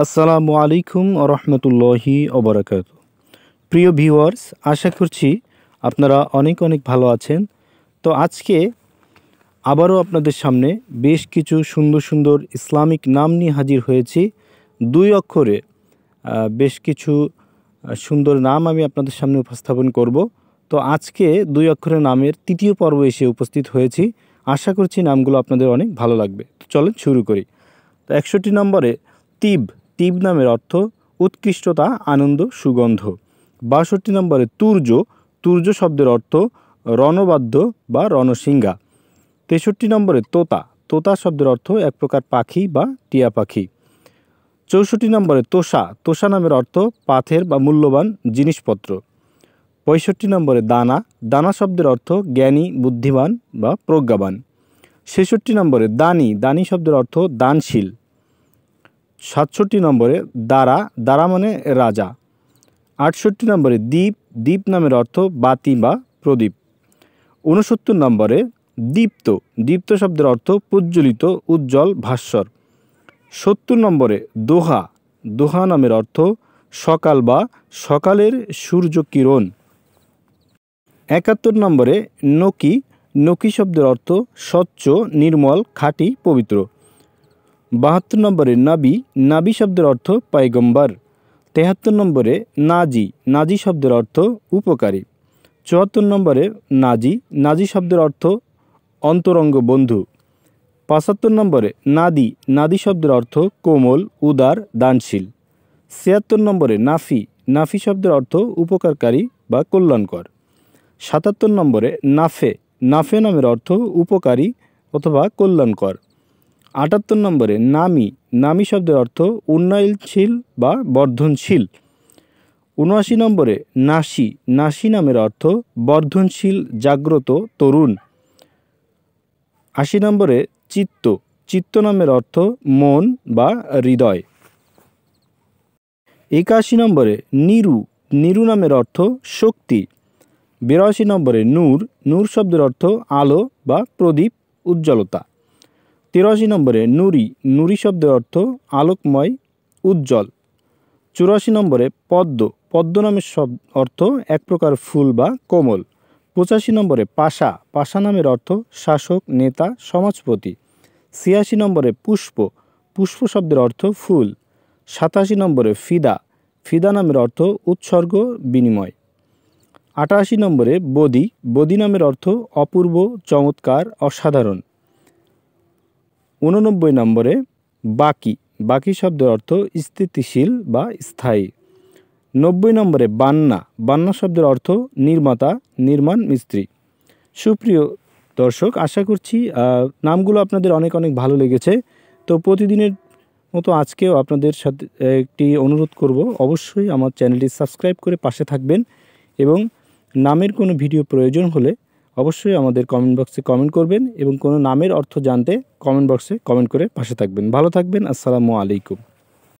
আসসালামু আলাইকুম রহমতুল্লাহি ওবরাকাত। প্রিয় ভিউয়ার্স, আশা করছি আপনারা অনেক ভালো আছেন। তো আজকে আবারও আপনাদের সামনে বেশ কিছু সুন্দর ইসলামিক নাম নিয়ে হাজির হয়েছি। দুই অক্ষরে বেশ কিছু সুন্দর নাম আমি আপনাদের সামনে উপস্থাপন করব। তো আজকে দুই অক্ষরের নামের তৃতীয় পর্ব এসে উপস্থিত হয়েছি। আশা করছি নামগুলো আপনাদের অনেক ভালো লাগবে। তো চলেন শুরু করি। তো 61 নম্বরে তিব। তিব নামের অর্থ উৎকৃষ্টতা, আনন্দ, সুগন্ধ। 62 নম্বরে তুর্য। তুর্য শব্দের অর্থ রণবাদ্য বা রণসিংহা। 63 নম্বরে তোতা। তোতা শব্দের অর্থ এক প্রকার পাখি বা টিয়া পাখি। 64 নম্বরে তোষা। তোষা নামের অর্থ পাথের বা মূল্যবান জিনিসপত্র। 65 নম্বরে দানা। দানা শব্দের অর্থ জ্ঞানী, বুদ্ধিমান বা প্রজ্ঞাবান। 66 নম্বরে দানি। দানি শব্দের অর্থ দানশীল। 67 নম্বরে দ্বারা। দ্বারা মানে রাজা। 68 নম্বরে দ্বীপ। দ্বীপ নামের অর্থ বাতি বা প্রদীপ। 69 নম্বরে দীপ্ত। দীপ্ত শব্দের অর্থ প্রজ্বলিত, উজ্জ্বল, ভাস্বর। 70 নম্বরে দোহা। দোহা নামের অর্থ সকাল বা সকালের সূর্য কিরণ। 71 নম্বরে নকি। নকি শব্দের অর্থ স্বচ্ছ, নির্মল, খাঁটি, পবিত্র। 72 নম্বরে নাবি। নাবি শব্দের অর্থ পয়গম্বর। 73 নম্বরে নাজি। নাজি শব্দের অর্থ উপকারী। 74 নম্বরে নাজি। নাজি শব্দের অর্থ অন্তরঙ্গ বন্ধু। 75 নম্বরে নাদি। নাদি শব্দের অর্থ কোমল, উদার, দানশীল। 76 নম্বরে নাফি। নাফি শব্দের অর্থ উপকারকারী বা কল্যাণকর। 77 নম্বরে নাফে। নাফে নামের অর্থ উপকারী অথবা কল্যাণকর। 78 নম্বরে নামি। নামি শব্দের অর্থ উন্নয়নশীল বা বর্ধনশীল। 79 নম্বরে নাসি। নাসি নামের অর্থ বর্ধনশীল, জাগ্রত, তরুণ। 80 নম্বরে চিত্ত। চিত্ত নামের অর্থ মন বা হৃদয়। 81 নম্বরে নিরু। নিরু নামের অর্থ শক্তি। 82 নম্বরে নূর। নূর শব্দের অর্থ আলো বা প্রদীপ, উজ্জ্বলতা। 83 নম্বরে নুরি। নুরি শব্দের অর্থ আলোকময়, উজ্জ্বল। 84 নম্বরে পদ্ম। পদ্ম নামের অর্থ এক প্রকার ফুল বা কোমল। 85 নম্বরে পাশা। পাশা নামের অর্থ শাসক, নেতা, সমাজপতি। 86 নম্বরে পুষ্প। পুষ্প শব্দের অর্থ ফুল। 87 নম্বরে ফিদা। ফিদা নামের অর্থ উৎসর্গ, বিনিময়। 88 নম্বরে বদি। বদি নামের অর্থ অপূর্ব, চমৎকার, অসাধারণ। 89 নম্বরে বাকি। বাকি শব্দের অর্থ স্থিতিশীল বা স্থায়ী। 90 নম্বরে বান্না। বান্না শব্দের অর্থ নির্মাতা, নির্মাণ মিস্ত্রি। সুপ্রিয় দর্শক, আশা করছি নামগুলো আপনাদের অনেক ভালো লেগেছে। তো প্রতিদিনের মতো আজকেও আপনাদের সাথে একটি অনুরোধ করব, অবশ্যই আমার চ্যানেলটি সাবস্ক্রাইব করে পাশে থাকবেন এবং নামের কোনো ভিডিও প্রয়োজন হলে অবশ্যই আমাদের কমেন্ট বক্সে কমেন্ট করবেন এবং কোনো নামের অর্থ জানতে কমেন্ট বক্সে কমেন্ট করে পাশে থাকবেন। ভালো থাকবেন। আসসালামু আলাইকুম।